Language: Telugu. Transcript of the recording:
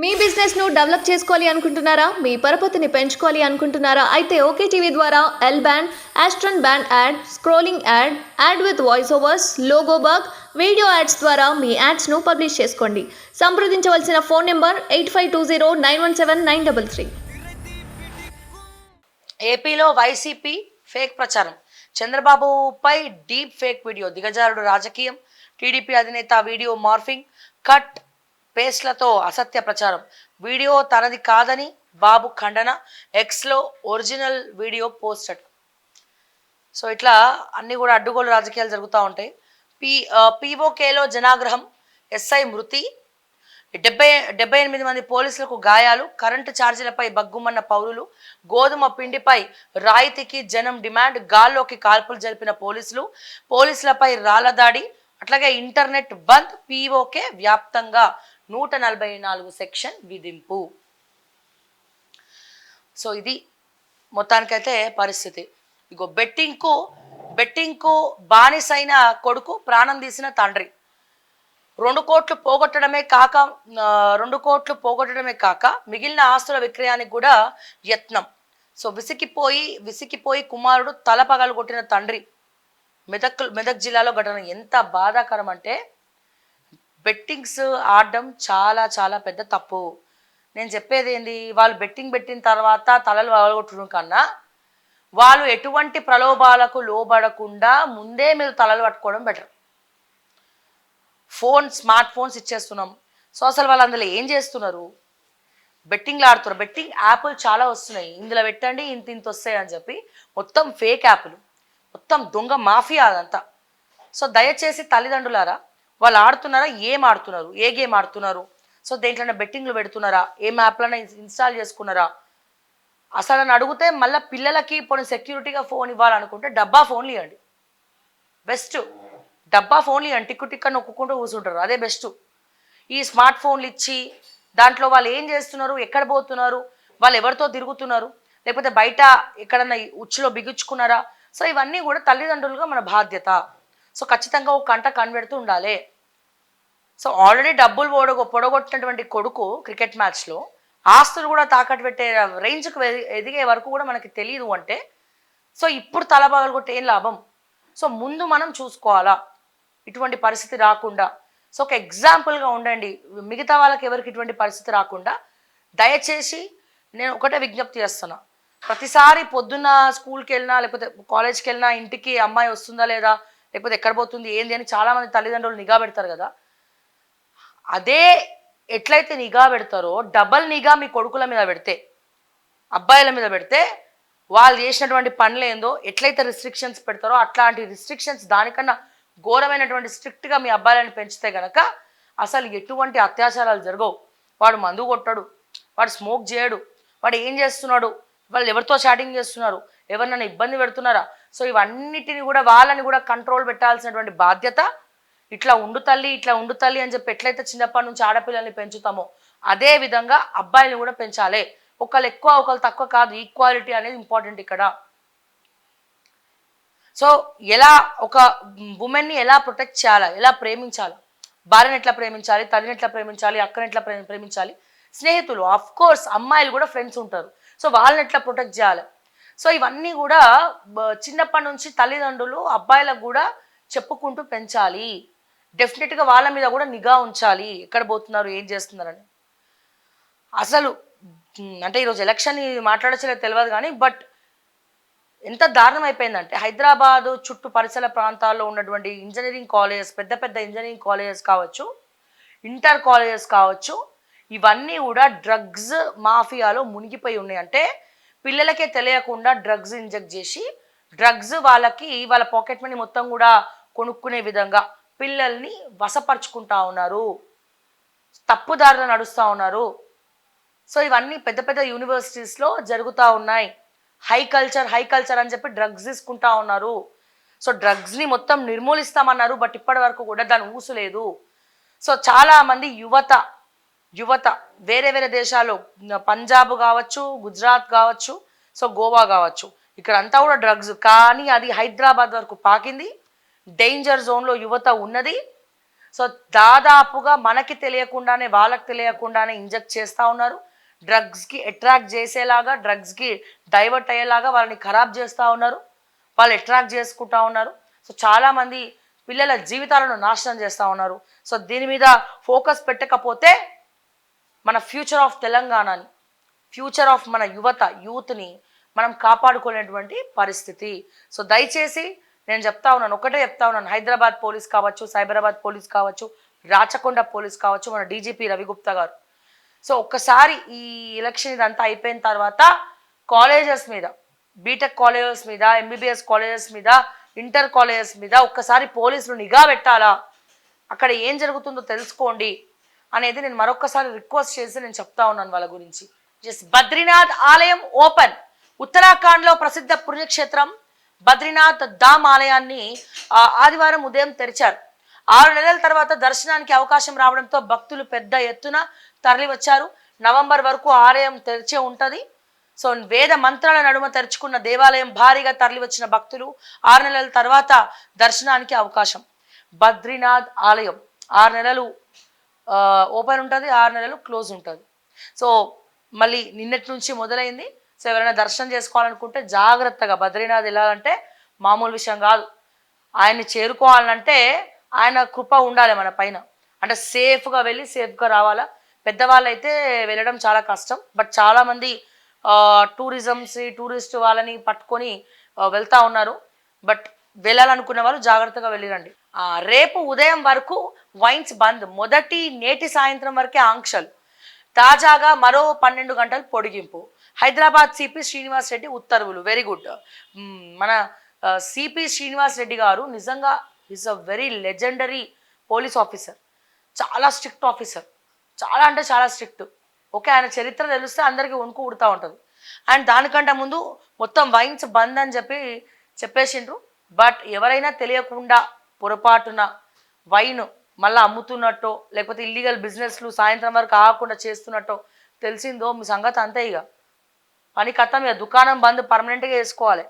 మీ బిజినెస్ ను డెవలప్ చేసుకోవాలి అనుకుంటున్నారా? మీ పరపతిని పెంచుకోవాలి అనుకుంటున్నారా? అయితే ఓకే టీవీ ద్వారా L band, aston band ad, scrolling ad, ad with voice overs, logo bug, video ads ద్వారా మీ యాడ్స్ ను పబ్లిష్ చేసుకోండి. సంప్రదించవలసిన ఫోన్ నెంబర్ 8520917933. ఏపీలో వైసీపీ ఫేక్ ప్రచారం. చంద్రబాబుపై డీప్ ఫేక్ వీడియో, దిగజారుడు రాజకీయం, టీడీపీ అధినేత వీడియో మార్ఫింగ్, కట్ పేస్ట్లతో అసత్య ప్రచారం. వీడియో తనది కాదని బాబు ఖండన, ఎక్స్లో ఒరిజినల్ వీడియో పోస్టెడ్. సో ఇట్లా అన్ని కూడా అడ్డుగోలు రాజకీయాలు జరుగుతూ ఉంటాయి. పీఓకేలో జనాగ్రహం, ఎస్ఐ మృతి, 78 మంది పోలీసులకు గాయాలు, కరెంటు ఛార్జీలపై బగ్గుమన్న పౌరులు, గోధుమ పిండిపై రాయితీకి జనం డిమాండ్, గాల్లోకి కాల్పులు జరిపిన పోలీసులపై రాళ్ల దాడి, అట్లాగే ఇంటర్నెట్ బంద్, పీఓకే వ్యాప్తంగా 144 సెక్షన్ విధింపు. సో ఇది మొత్తానికైతే పరిస్థితి. ఇగో బెట్టింగ్కు బానిసైన కొడుకు, ప్రాణం తీసిన తండ్రి. 2 కోట్లు పోగొట్టడమే కాక మిగిలిన ఆస్తుల విక్రయానికి కూడా యత్నం. సో విసికిపోయి కుమారుడు తల పగలగొట్టిన తండ్రి. మెదక్ జిల్లాలో ఘటన ఎంత బాధాకరం అంటే, బెట్టింగ్స్ ఆడడం చాలా చాలా పెద్ద తప్పు. నేను చెప్పేది ఏంది, వాళ్ళు బెట్టింగ్ పెట్టిన తర్వాత తలలు పగలగొట్టడం కన్నా వాళ్ళు ఎటువంటి ప్రలోభాలకు లోబడకుండా ముందే మీరు తలలు పట్టుకోవడం బెటర్. స్మార్ట్ ఫోన్స్ ఇచ్చేస్తున్నాం. సో అసలు వాళ్ళు అందులో ఏం చేస్తున్నారు? బెట్టింగ్లు ఆడుతున్నారు. బెట్టింగ్ యాప్లు చాలా వస్తున్నాయి, ఇందులో పెట్టండి ఇంత వస్తాయి అని చెప్పి మొత్తం ఫేక్ యాప్లు, మొత్తం దొంగ మాఫియా అదంతా. సో దయచేసి తల్లిదండ్రులారా, వాళ్ళు ఆడుతున్నారా, ఏ గేమ్ ఆడుతున్నారు, సో దేంట్లోనే బెట్టింగ్లు పెడుతున్నారా, ఏం యాప్లైనా ఇన్స్టాల్ చేసుకున్నారా అసలు అని అడిగితే, మళ్ళీ పిల్లలకి పోనీ సెక్యూరిటీగా ఫోన్ ఇవ్వాలనుకుంటే డబ్బా ఫోన్లు ఇవ్వండి. బెస్ట్ డబ్బా ఫోన్లు ఇవ్వండి, టిక్కు నొక్కుంటూ కూర్చుంటారు, అదే బెస్ట్. ఈ స్మార్ట్ ఫోన్లు ఇచ్చి దాంట్లో వాళ్ళు ఏం చేస్తున్నారు, ఎక్కడ పోతున్నారు, వాళ్ళు ఎవరితో తిరుగుతున్నారు, లేకపోతే బయట ఎక్కడన్నా ఉచ్చులో బిగుచ్చుకున్నారా, సో ఇవన్నీ కూడా తల్లిదండ్రులుగా మన బాధ్యత. సో ఖచ్చితంగా ఒక కంట కనిపెడుతూ ఉండాలి. సో ఆల్రెడీ డబ్బులు పొడగొట్టినటువంటి కొడుకు క్రికెట్ మ్యాచ్లో ఆస్తులు కూడా తాకట్టు పెట్టే రేంజ్కి ఎదిగే వరకు కూడా మనకి తెలియదు అంటే, సో ఇప్పుడు తల పగలగొట్టి ఏం లాభం? సో ముందు మనం చూసుకోవాలా ఇటువంటి పరిస్థితి రాకుండా. సో ఒక ఎగ్జాంపుల్గా ఉండండి మిగతా వాళ్ళకి, ఎవరికి ఇటువంటి పరిస్థితి రాకుండా. దయచేసి నేను ఒకటే విజ్ఞప్తి చేస్తున్నా, ప్రతిసారి పొద్దున్న స్కూల్కి వెళ్ళినా లేకపోతే కాలేజ్కి వెళ్ళినా ఇంటికి అమ్మాయి వస్తుందా లేదా, లేకపోతే ఎక్కడ పోతుంది ఏంది అని చాలామంది తల్లిదండ్రులు నిఘా పెడతారు కదా. అదే ఎట్లయితే నిఘా పెడతారో డబల్ నిఘా మీ కొడుకుల మీద పెడితే, అబ్బాయిల మీద పెడితే, వాళ్ళు చేసినటువంటి పనులు ఏందో ఎట్లయితే రిస్ట్రిక్షన్స్ పెడతారో అట్లాంటి రిస్ట్రిక్షన్స్ దానికన్నా ఘోరమైనటువంటి స్ట్రిక్ట్గా మీ అబ్బాయిలను పెంచితే గనక అసలు ఎటువంటి అత్యాచారాలు జరగవు. వాడు మందు కొట్టడు, వాడు స్మోక్ చేయడు, వాడు ఏం చేస్తున్నాడు, వాళ్ళు ఎవరితో చాటింగ్ చేస్తున్నారు, ఎవరినైనా ఇబ్బంది పెడుతున్నారా, సో ఇవన్నిటిని కూడా వాళ్ళని కూడా కంట్రోల్ పెట్టాల్సినటువంటి బాధ్యత. ఇట్లా ఉండు తల్లి అని చెప్పి ఎట్లయితే చిన్నప్పటి నుంచి ఆడపిల్లల్ని పెంచుతామో అదే విధంగా అబ్బాయిని కూడా పెంచాలి. ఒకళ్ళు ఎక్కువ ఒకళ్ళు తక్కువ కాదు, ఈక్వాలిటీ అనేది ఇంపార్టెంట్ ఇక్కడ. సో ఎలా ఒక ఉమెన్ని ఎలా ప్రొటెక్ట్ చేయాలా, ఎలా ప్రేమించాలా, భార్యను ఎట్లా ప్రేమించాలి, తల్లిని ఎట్లా ప్రేమించాలి, అక్కని ఎట్లా ప్రేమించాలి, స్నేహితులు ఆఫ్ కోర్స్ అమ్మాయిలు కూడా ఫ్రెండ్స్ ఉంటారు, సో వాళ్ళని ఎట్లా ప్రొటెక్ట్ చేయాలి. సో ఇవన్నీ కూడా చిన్నప్పటి నుంచి తల్లిదండ్రులు అబ్బాయిలకు కూడా చెప్పుకుంటూ పెంచాలి. డెఫినెట్గా వాళ్ళ మీద కూడా నిఘా ఉంచాలి, ఎక్కడ పోతున్నారు ఏం చేస్తున్నారని. అసలు అంటే ఈరోజు ఎలక్షన్ మాట్లాడచ్చలేదు తెలియదు కానీ, బట్ ఎంత దారుణం అయిపోయిందంటే హైదరాబాదు చుట్టూ పరిసర ప్రాంతాల్లో ఉన్నటువంటి ఇంజనీరింగ్ కాలేజెస్, పెద్ద ఇంజనీరింగ్ కాలేజెస్ కావచ్చు, ఇంటర్ కాలేజెస్ కావచ్చు, ఇవన్నీ కూడా డ్రగ్స్ మాఫియాలో మునిగిపోయి ఉన్నాయి. అంటే పిల్లలకే తెలియకుండా డ్రగ్స్ ఇంజెక్ట్ చేసి డ్రగ్స్ వాళ్ళ పాకెట్ మనీ మొత్తం కూడా కొనుక్కునే విధంగా పిల్లల్ని వశపరుచుకుంటా ఉన్నారు, తప్పుదారిలో నడుస్తూ ఉన్నారు. సో ఇవన్నీ పెద్ద యూనివర్సిటీస్లో జరుగుతూ ఉన్నాయి. హై కల్చర్ అని చెప్పి డ్రగ్స్ తీసుకుంటా ఉన్నారు. సో డ్రగ్స్ని మొత్తం నిర్మూలిస్తామన్నారు, బట్ ఇప్పటి వరకు కూడా దాని ఊసు లేదు. సో చాలామంది యువత వేరే దేశాల్లో, పంజాబ్ కావచ్చు, గుజరాత్ కావచ్చు, సో గోవా కావచ్చు, ఇక్కడంతా కూడా డ్రగ్స్. కానీ అది హైదరాబాద్ వరకు పాకింది, డేంజర్ జోన్లో యువత ఉన్నది. సో దాదాపుగా మనకి తెలియకుండానే వాళ్ళకి తెలియకుండానే ఇంజెక్ట్ చేస్తూ ఉన్నారు. డ్రగ్స్కి అట్రాక్ట్ చేసేలాగా, డ్రగ్స్కి డైవర్ట్ అయ్యేలాగా వాళ్ళని ఖరాబ్ చేస్తూ ఉన్నారు. వాళ్ళు అట్రాక్ట్ చేసుకుంటా ఉన్నారు. సో చాలామంది పిల్లల జీవితాలను నాశనం చేస్తూ ఉన్నారు. సో దీని మీద ఫోకస్ పెట్టకపోతే మన ఫ్యూచర్ ఆఫ్ తెలంగాణని, ఫ్యూచర్ ఆఫ్ మన యూత్ని మనం కాపాడుకునేటువంటి పరిస్థితి. సో దయచేసి నేను చెప్తా ఉన్నాను, ఒకటే చెప్తా ఉన్నాను, హైదరాబాద్ పోలీస్ కావచ్చు, సైబరాబాద్ పోలీస్ కావచ్చు, రాచకొండ పోలీస్ కావచ్చు, మన డీజీపీ రవిగుప్తా గారు. సో ఒక్కసారి ఈ ఎలక్షన్ ఇదంతా అయిపోయిన తర్వాత కాలేజెస్ మీద, బీటెక్ కాలేజెస్ మీద, ఎంబీబీఎస్ కాలేజెస్ మీద, ఇంటర్ కాలేజెస్ మీద ఒక్కసారి పోలీసులు నిఘా పెట్టాలా, అక్కడ ఏం జరుగుతుందో తెలుసుకోండి అనేది నేను మరొకసారి రిక్వెస్ట్ చేసి నేను చెప్తా ఉన్నాను వాళ్ళ గురించి. బద్రీనాథ్ ఆలయం ఓపెన్. ఉత్తరాఖండ్లో ప్రసిద్ధ పుణ్యక్షేత్రం బద్రీనాథ్ ధామ్ ఆలయాన్ని ఆదివారం ఉదయం తెరిచారు. 6 నెలల తర్వాత దర్శనానికి అవకాశం రావడంతో భక్తులు పెద్ద ఎత్తున తరలి వచ్చారు. నవంబర్ వరకు ఆలయం తెరిచే ఉంటుంది. సో వేద మంత్రాల నడుమ తెరుచుకున్న దేవాలయం భారీగా తరలి వచ్చిన భక్తులు 6 నెలల తర్వాత దర్శనానికి అవకాశం. బద్రీనాథ్ ఆలయం 6 నెలలు ఓపెన్ ఉంటుంది, 6 నెలలు క్లోజ్ ఉంటుంది. సో మళ్ళీ నిన్నటి నుంచి మొదలైంది. సో ఎవరైనా దర్శనం చేసుకోవాలనుకుంటే జాగ్రత్తగా బద్రీనాథ్ వెళ్ళాలంటే మామూలు విషయం కాదు. ఆయన్ని చేరుకోవాలంటే ఆయన కృప ఉండాలి మన పైన. అంటే సేఫ్గా వెళ్ళి సేఫ్గా రావాలా. పెద్దవాళ్ళు అయితే వెళ్ళడం చాలా కష్టం. బట్ చాలామంది టూరిస్ట్ వాళ్ళని పట్టుకొని వెళ్తూ ఉన్నారు. బట్ వెళ్ళాలనుకున్న వాళ్ళు జాగ్రత్తగా వెళ్ళిరండి. రేపు ఉదయం వరకు వైన్స్ బంద్. నేటి సాయంత్రం వరకే ఆంక్షలు. తాజాగా మరో 12 గంటలు పొడిగింపు. హైదరాబాద్ సిపి శ్రీనివాస్ రెడ్డి ఉత్తర్వులు. Very good. మన సిపి శ్రీనివాస్ రెడ్డి గారు నిజంగా is a very legendary police officer. చాలా స్ట్రిక్ట్ ఆఫీసర్, చాలా అంటే చాలా స్ట్రిక్ట్. ఓకే, ఆయన చరిత్ర తెలిస్తే అందరికీ వణుకు ఉడుతూ ఉంటుంది. అండ్ దానికంటే ముందు మొత్తం వైన్స్ బంద్ అని చెప్పేసిండ్రు. బట్ ఎవరైనా తెలియకుండా పొరపాటున వైన్ మళ్ళీ అమ్ముతున్నట్టో లేకపోతే ఇల్లీగల్ బిజినెస్లు సాయంత్రం వరకు ఆగకుండా చేస్తున్నట్టో తెలిసిందో మీ సంగతి అంతే. ఇక పని కథం. ఇక దుకాణం బంద్ పర్మనెంట్గా చేసుకోవాలి.